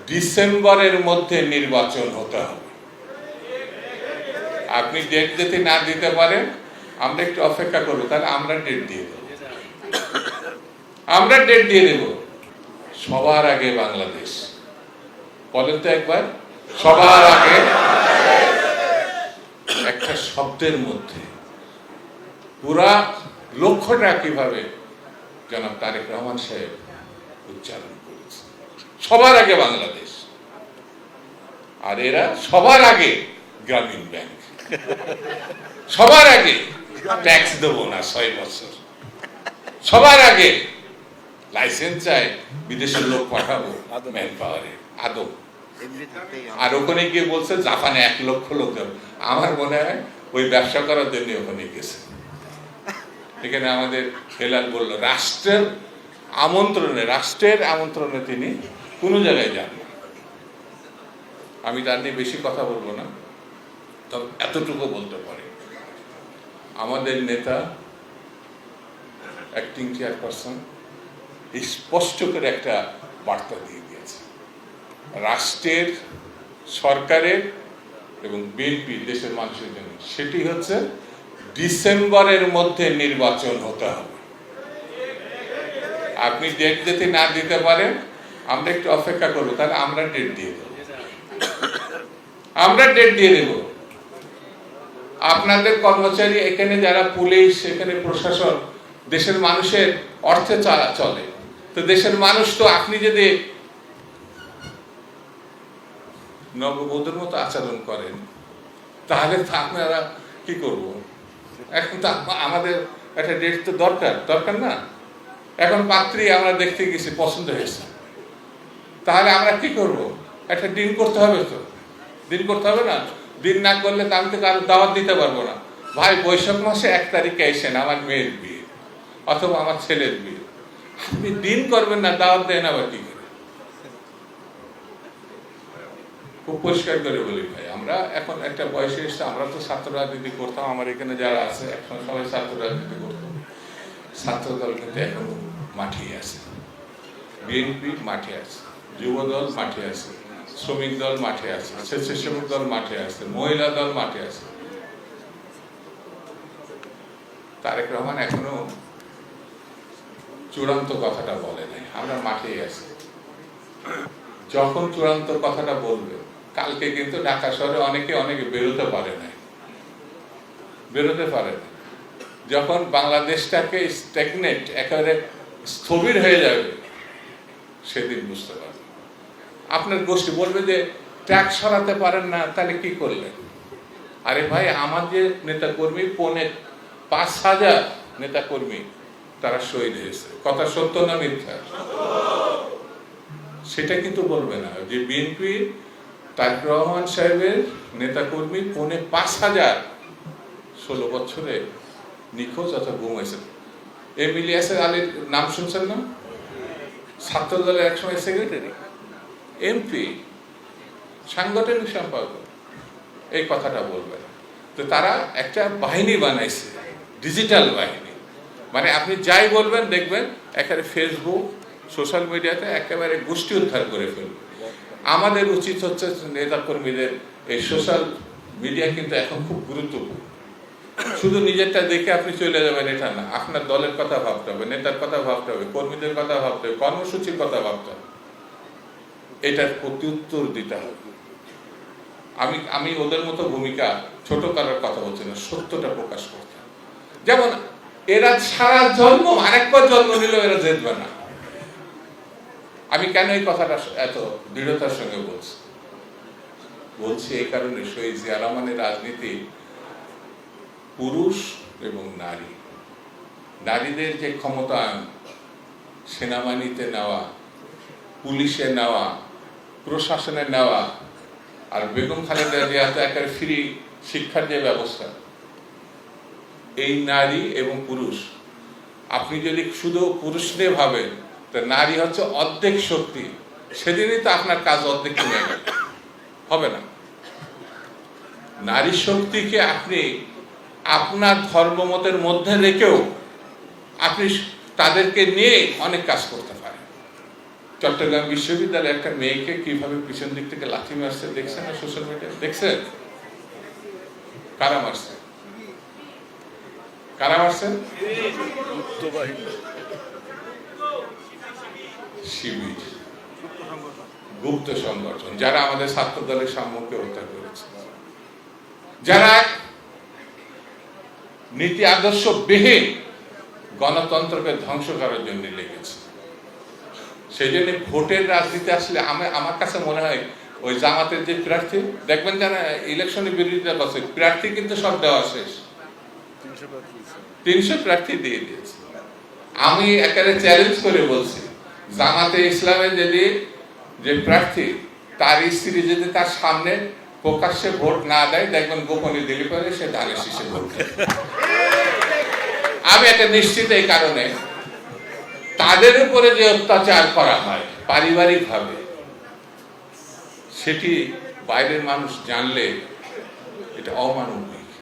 ডিসেম্বরের মধ্যে নির্বাচন হতে হবে। আপনি ডেট যদি না দিতে পারেন আমরা একটু অপেক্ষা করবো, তাহলে আমরা ডেট দিয়ে দেব। আমরা ডেট দিয়ে দেব। সবার আগে বাংলাদেশ বলেন তো একবার, সবার আগে। একটা শব্দের মধ্যে পুরা লক্ষ্যটা কিভাবে জনাব তারেক রহমান সাহেব উচ্চারণ করেছে, সবার আগে বাংলাদেশ। আর এরা সবার আগে গ্রামীণ ব্যাংক, সবার আগে ট্যাক্স দেবো না 6 বছর, সবার আগে লাইসেন্স চাই, বিদেশের লোক পাঠাবো ম্যান পাওয়ারে আদৌ। আর ওখানে গিয়ে বলছে জাপানে 1 লক্ষ লোক যাবে। আমার মনে হয় ওই ব্যবসা করার জন্য ওখানে গেছে। এখানে আমাদের হেলাল বলল রাষ্ট্রের আমন্ত্রণে তিনি কোনো জায়গায় যান না। আমি তার নিয়ে বেশি কথা বলবো না, তবে এতটুকু বলতে পারি আমাদের নেতা অ্যাক্টিং চেয়ারপারসন স্পষ্ট করে একটা বার্তা দিয়ে দিয়েছে রাষ্ট্রের, সরকারের এবং বিএনপি দেশের মানুষের জন্য। সেটি হচ্ছে ডিসেম্বরের মধ্যে নির্বাচন হতে হবে। আপনি ডেট যদি না দিতে পারেন আমরা একটু অপেক্ষা করবো, তাহলে আমরা ডেট দিয়ে দেব। আমরা ডেট দিয়ে দেব। আপনাদের কর্মচারী এখানে যারা পুলিশ, এখানে প্রশাসন দেশের মানুষের অর্থে চলে, তো দেশের মানুষ তো আপনি যদি নববধূর মতো আচরণ করেন তাহলে আপনারা কি করব? এখন তো আমাদের একটা ডেট তো দরকার না। এখন পাত্রী আমরা দেখতে গেছি, পছন্দ হয়েছে, তাহলে আমরা কি করব? একটা দিন করতে হবে, তো দিন করতে হবে না? দিন না করলে তো আমি তো কারো দাওয়াত দিতে পারবো না। ভাই বৈশাখ মাসে 1 তারিখে এসেন, আমার মেয়ের বিয়ে অথবা আমার ছেলের বিয়ে, আপনি দিন করবেন না, দাওয়াত দেন আবার কি করে? খুব পরিষ্কার করে বলি ভাই, আমরা এখন একটা বয়সে এসে, আমরা তো ছাত্র রাজনীতি করতাম, আমার এখানে যারা আছে এখন সবাই ছাত্র রাজনীতি করতাম। ছাত্র দল কিন্তু এখন মাঠে আছে, বিএনপি মাঠে আছে, যুব দল মাঠে আছে, শ্রমিক দল মাঠে আছে, স্বেচ্ছাসেবক দল মাঠে আছে, মহিলা দল মাঠে আছে। তারেক রহমান এখনো চূড়ান্ত কথাটা বলে নাই, আমরা মাঠেই আছি। যখন চূড়ান্ত কথাটা বলবে, কালকে কিন্তু ঢাকা শহরে অনেকে বেরোতে পারে না, যখন বাংলাদেশটাকে স্ট্যাগনেট, একেবারে স্থবির হয়ে যাবে, সেদিন বুঝতে পারবে। আপনার গোষ্ঠী বলবে যে ট্যাক্স সরাতে পারেন না, তাহলে কি করলেন? আরে ভাই, আমাদের নেতা কর্মী 5,000 নেতা কর্মী তারা শহীদ হয়েছে, কথা সত্য না মিথ্যা? সেটা কিন্তু বলবে না যে বিএনপি তারেক রহমান সাহেবের নেতা কর্মী 5,000 16 বছরে নিখোঁজ অথবা গুম হয়েছে। ইলিয়াস আলীর নাম শুনছেন না? ছাত্র দলের একসময় সেক্রেটারি, এমপি, সাংগঠনিক সম্পাদক, এই কথাটা বলবে না। তো তারা একটা বাহিনী বানাইছে, ডিজিটাল বাহিনী, মানে আপনি যাই বলবেন দেখবেন একেবারে ফেসবুক, সোশ্যাল মিডিয়াতে একেবারে গোষ্ঠী উদ্ধার করে ফেলবে। আমাদের উচিত হচ্ছে নেতা কর্মীদের এই সোশ্যাল মিডিয়া কিন্তু এখন খুব গুরুত্বপূর্ণ। শুধু নিজেরটা দেখে আপনি চলে যাবেন এটা না, আপনার দলের কথা ভাবতে হবে, নেতার কথা ভাবতে হবে, কর্মীদের কথা ভাবতে হবে, কর্মসূচির কথা ভাবতে হবে, এটার প্রত্যুত্তর দিতে হবে। আমি ওদের মতো ভূমিকা ছোট করার কথা বলছি না, সত্যটা প্রকাশ করতে। যেমন এরা সারা জন্ম, আরেকবার জন্ম নিলেও এরা জিতবে না। আমি কেন এই কথাটা এত দৃঢ়তার সঙ্গে বলছি এই কারণে, শহীদ জিয়া রহমানের রাজনীতি পুরুষ এবং নারী, নারীদের যে ক্ষমতায়ন, সেনাবাহিনীতে নেওয়া, পুলিশে নেওয়া, প্রশাসনে নেওয়া, আর বেগম খালেদা জিয়া তো একেবারে ফ্রি শিক্ষার যে ব্যবস্থা, এই নারী এবং পুরুষ, আপনি যদি শুধু পুরুষ নিয়ে ভাবেন, তো নারী হচ্ছে অর্ধেক শক্তি, সেদিনই তো আপনার কাজ অর্ধেক কমে গেল, হবে না। নারী শক্তিকে আপনি আপনার ধর্মমতের মধ্যে রেখেও আপনি তাদেরকে নিয়ে অনেক কাজ করতে পারেন। চট্টগ্রাম বিশ্ববিদ্যালয়ে একটা মেয়েকে কিভাবে পিছন দিক থেকে লাথি মারছে দেখছেন না সোশ্যাল মিডিয়া? দেখছেন? কারা মারছে? কারা মারছেন? শিবির, গুপ্ত সংগঠন, যারা আমাদের ছাত্র দলের সাম্যকে হত্যা করেছে, যারা নীতি আদর্শ বিহীন গণতন্ত্রকে ধ্বংস করার জন্য লেগেছে। সেই জন্য ভোটের রাজনীতি আসলে আমার কাছে মনে হয় ওই জামাতের যে প্রার্থী দেখবেন, যারা ইলেকশনের বিরোধিতা করছে, প্রার্থী কিন্তু সব দেওয়া শেষ, 300 প্রার্থী দিয়ে দিয়েছে। আমি একেবারে চ্যালেঞ্জ করে বলছি, জামাতে ইসলামের যদি যে প্রার্থী তার স্ত্রী যদি তার সামনে প্রকাশ্যে ভোট না দেয়, দেখবেন গোপনে দিলে পরে সে ধানের শীষে ভোট দেয়। আমি এটা নিশ্চিত এই কারণে, তাদের উপরে যে অত্যাচার করা হয় পারিবারিক ভাবে, সেটি বাইরের মানুষ জানলে এটা অমানবিক।